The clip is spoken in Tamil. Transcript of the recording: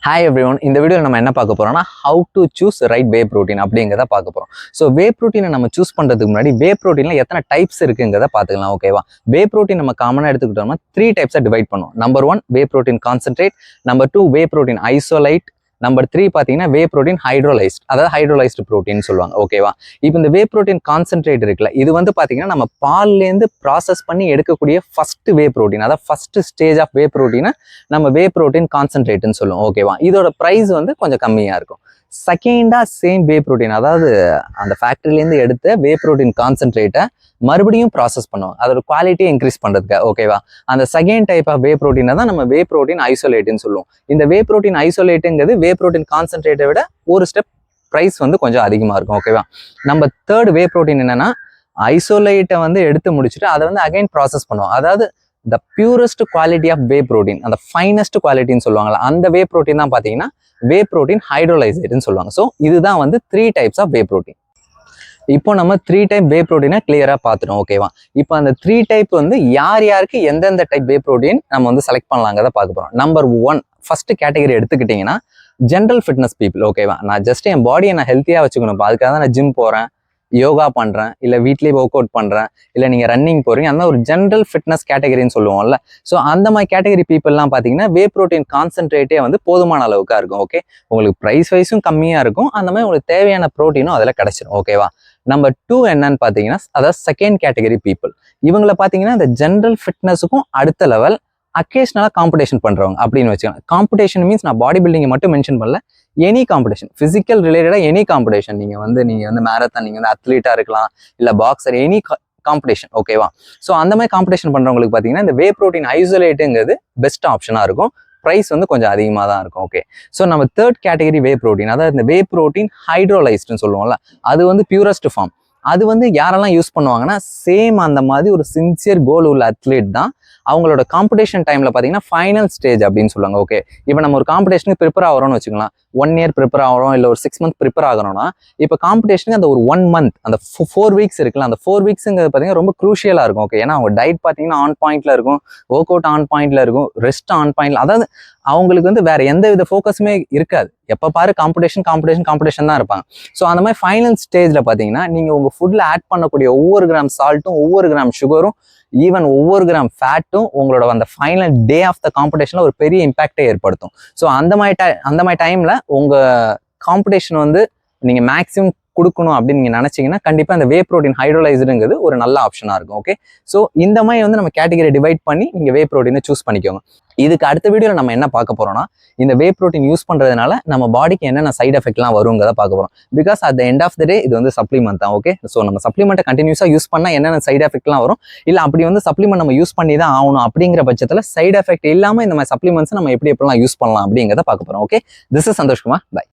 Hi everyone, இந்த வீடியோவில் நம்ம என்ன பார்க்க போறோம்னா how to choose right whey protein அப்படிங்கிறத பார்க்க போறோம். ஸோ வே ப்ரோட்டீனை நம்ம சூஸ் பண்ணுறதுக்கு முன்னாடி வே ப்ரோட்டீனில் எத்தனை டைப்ஸ் இருக்குங்கிறத பார்த்துக்கலாம். ஓகேவா? வே ப்ரோட்டீன் நம்ம காமனாக எடுத்துக்கிட்டோம்னா 3 டைப்ஸாக டிவைட் பண்ணுவோம். Number 1 whey protein concentrate, number 2 whey protein isolate, number 3 பார்த்தீங்கன்னா வே ப்ரோட்டீன் ஹைட்ரோலைஸ்ட், அதாவது ஹைட்ரோலைஸ்டு ப்ரோட்டீன் சொல்லுவாங்க. ஓகேவா? இப்போ இந்த வே ப்ரோட்டீன் கான்சென்ட்ரேட் இருக்குல்ல, இது வந்து பார்த்தீங்கன்னா நம்ம பால்லேருந்து ப்ராசஸ் பண்ணி எடுக்கக்கூடிய ஃபர்ஸ்ட் வே ப்ரோட்டீன், அதாவது ஃபர்ஸ்ட் ஸ்டேஜ் ஆஃப் வே ப்ரோட்டீனை நம்ம வே ப்ரோட்டீன் கான்சென்ட்ரேட்னு சொல்லுவோம். ஓகேவா? இதோட ப்ரைஸ் வந்து கொஞ்சம் கம்மியாக இருக்கும். செகண்டா சேம் வே ப்ரோட்டீன், அதாவது அந்த ஃபேக்டரியிலேருந்து எடுத்த வே ப்ரோட்டீன் கான்சென்ட்ரேட்டை மறுபடியும் ப்ராசஸ் பண்ணுவோம், அதோட குவாலிட்டியை இன்க்ரீஸ் பண்ணுறதுக்கு. ஓகேவா? அந்த செகண்ட் டைப் ஆஃப் வே ப்ரோட்டீனை தான் நம்ம வே ப்ரோட்டீன் ஐசோலேட்னு சொல்லுவோம். இந்த வே ப்ரோட்டீன் ஐசோலேட்டுங்கிறது வே ப்ரோட்டீன் கான்சென்ட்ரேட்டை விட ஒரு ஸ்டெப் ப்ரைஸ் வந்து கொஞ்சம் அதிகமாக இருக்கும். ஓகேவா? நம்ம தேர்ட் வே ப்ரோட்டீன் என்னன்னா, ஐசோலேட்டை வந்து எடுத்து முடிச்சுட்டு அதை வந்து அகைன் ப்ராசஸ் பண்ணுவோம். அதாவது the purest quality of whey protein, அந்த ஃபைனஸ்ட் குவாலிட்டின்னு சொல்லுவாங்கல்ல, அந்த வே ப்ரோட்டீன் தான் பார்த்தீங்கன்னா வே ப்ரோட்டீன் ஹைட்ரோலைசேட்னு சொல்லுவாங்க. ஸோ இதுதான் வந்து 3 டைப்ஸ் ஆஃப் வே ப்ரோட்டீன். இப்போ நம்ம 3 டைப் வே ப்ரோட்டீனை கிளியரா பார்த்துட்டோம். ஓகேவா? இப்போ அந்த 3 டைப் வந்து யார் யாருக்கு எந்தெந்த டைப் வே ப்ரோட்டீன் நம்ம வந்து செலக்ட் பண்ணலாங்கிறத பார்க்க போறோம். நம்பர் 1 ஃபர்ஸ்ட் கேட்டகரி எடுத்துக்கிட்டீங்கன்னா ஜென்ரல் ஃபிட்னஸ் பீப்புள். ஓகேவா? நான் ஜஸ்ட் என் பாடியை நான் ஹெல்த்தியாக வச்சுக்கணும், அதுக்காக தான் நான் ஜிம் போகிறேன், யோகா பண்ணுறேன், இல்லை வீட்லேயே ஒர்க் அவுட் பண்ணுறேன், இல்லை நீங்கள் ரன்னிங் போகிறீங்க, அந்த ஒரு ஜென்ரல் ஃபிட்னஸ் கேட்டகரின்னு சொல்லுவோம்ல. ஸோ அந்த மாதிரி கேட்டகரி பீப்புளெலாம் பார்த்தீங்கன்னா வே ப்ரோட்டீன் கான்சென்ட்ரேட்டே வந்து போதுமான அளவுக்காக இருக்கும். ஓகே, உங்களுக்கு ப்ரைஸ் வைஸும் கம்மியாக இருக்கும், அந்த மாதிரி உங்களுக்கு தேவையான ப்ரோட்டீனும் அதில் கிடச்சிடும். ஓகேவா? நம்பர் 2 என்னன்னு பார்த்தீங்கன்னா, அதாவது செகண்ட் கேட்டகரி பீப்புள். இவங்களை பார்த்தீங்கன்னா இந்த ஜென்ரல் ஃபிட்னஸுக்கும் அடுத்த லெவல் அக்கேஷனலாக காம்படிஷன் பண்ணுறவங்க அப்படின்னு வச்சுக்கோங்க. காம்படிஷன் மீன்ஸ் நான் பாடி பில்டிங்கை மட்டும் மென்ஷன் பண்ணல, எனி காம்படிஷன், ஃபிசிக்கல் ரிலேட்டடாக எனி காம்படிஷன். நீங்கள் வந்து மேரத்தான், நீங்கள் வந்து அத்லீட்டாக இருக்கலாம், இல்லை பாக்ஸர், எனி காம்படிஷன். ஓகேவா? ஸோ அந்த மாதிரி காம்படிஷன் பண்ணுறவங்களுக்கு பார்த்தீங்கன்னா இந்த வே ப்ரோட்டீன் ஐசோலேட்டுங்கிறது பெஸ்ட் ஆப்ஷனாக இருக்கும். ப்ரைஸ் வந்து கொஞ்சம் அதிகமாக தான் இருக்கும். ஓகே, ஸோ நம்ம தேர்ட் கேட்டகரி வே ப்ரோட்டீன், அதாவது இந்த வே ப்ரோட்டீன் ஹைட்ரோலைஸ்டுன்னு சொல்லுவோம்ல, அது வந்து பியூரஸ்ட் ஃபார்ம். அது வந்து யாரெல்லாம் யூஸ் பண்ணுவாங்கன்னா, சேம் அந்த மாதிரி ஒரு சின்சியர் கோல் உள்ள அத்லீட் தான் அவங்களோட காம்படிஷன் டைமில் பார்த்தீங்கன்னா ஃபைனல் ஸ்டேஜ் அப்படின்னு சொல்லுவாங்க. ஓகே, இப்போ நம்ம ஒரு காம்படிஷனுக்கு ப்ரிப்பேர் ஆகிறோம்னு வச்சுக்கலாம், 1 இயர் ப்ரிப்பேர் ஆகிறோம், இல்லை ஒரு 6 மந்த் ப்ரிப்பேர் ஆகிறோம்னா, இப்போ காம்படிஷனுக்கு அந்த ஒரு 1 மந்த், அந்த 4 வீக்ஸ் இருக்குல்ல, அந்த 4 வீக்ஸுங்கிறது பார்த்தீங்கன்னா ரொம்ப க்ரூஷியலாக இருக்கும். ஓகே, ஏன்னா அவங்க டயட் பார்த்தீங்கன்னா ஆன் பாயிண்ட்ல இருக்கும், ஒர்க் அவுட் ஆன் பாயிண்ட்ல இருக்கும், ரெஸ்ட் ஆன் பாயிண்ட்ல, அதாவது அவங்களுக்கு வந்து வேற எந்த வித ஃபோக்கஸுமே இருக்காது. எப்போ பாரு காம்படிஷன் காம்படிஷன் காம்படிஷன் தான் இருப்பாங்க. ஸோ அந்த மாதிரி ஃபைனல் ஸ்டேஜில் பார்த்தீங்கன்னா நீங்கள் உங்கள் ஃபுட்டில் ஆட் பண்ணக்கூடிய ஒவ்வொரு கிராம் சால்ட்டும், ஒவ்வொரு கிராம் சுகரும், ஈவன் ஒவ்வொரு கிராம் ஃபேட்டும் உங்களோட அந்த ஃபைனல் டே ஆஃப் த காம்படிஷனில் ஒரு பெரிய இம்பாக்டை ஏற்படுத்தும். ஸோ அந்த மாதிரி டைமில் உங்கள் காம்படிஷன் வந்து நீங்கள் மேக்ஸிமம் கொடுக்கணும் அப்படின்னு நீங்கள் நினச்சிங்கன்னா கண்டிப்பாக இந்த வே ப்ரோட்டீன் ஹைட்ரோலைஸ்டுங்கிறது ஒரு நல்ல ஆப்ஷனாக இருக்கும். ஓகே, ஸோ இந்த மாதிரி வந்து நம்ம கேட்டகரி டிவைட் பண்ணி நீங்கள் வே ப்ரோட்டீனை சூஸ் பண்ணிக்கோங்க. இதுக்கு அடுத்த வீடியோவில் நம்ம என்ன பார்க்க போறோம்னா, இந்த வே ப்ரோட்டீன் யூஸ் பண்ணுறதுனால நம்ம பாடிக்கு என்னென்ன சைட் எஃபெக்ட்லாம் வருங்கிறத பார்க்க போகிறோம். Because at the end of the day இது வந்து சப்ளிமெண்ட் தான். ஓகே, ஸோ நம்ம சப்ளிமெண்ட்டை கண்டினியூஸாக யூஸ் பண்ணால் என்னென்ன சைட் எஃபெக்ட்லாம் வரும், இல்லை அப்படி வந்து சப்ளிமெண்ட் நம்ம யூஸ் பண்ணி தான் ஆகணும் அப்படிங்கிற பட்சத்தில் சைட் எஃபெக்ட் இல்லாமல் இந்த மாதிரி சப்ளிமெண்ட்ஸ் நம்ம எப்படிலாம் யூஸ் பண்ணலாம் அப்படிங்கிறத பார்க்க போகிறோம். Okay, this is Santhoshkumar. By.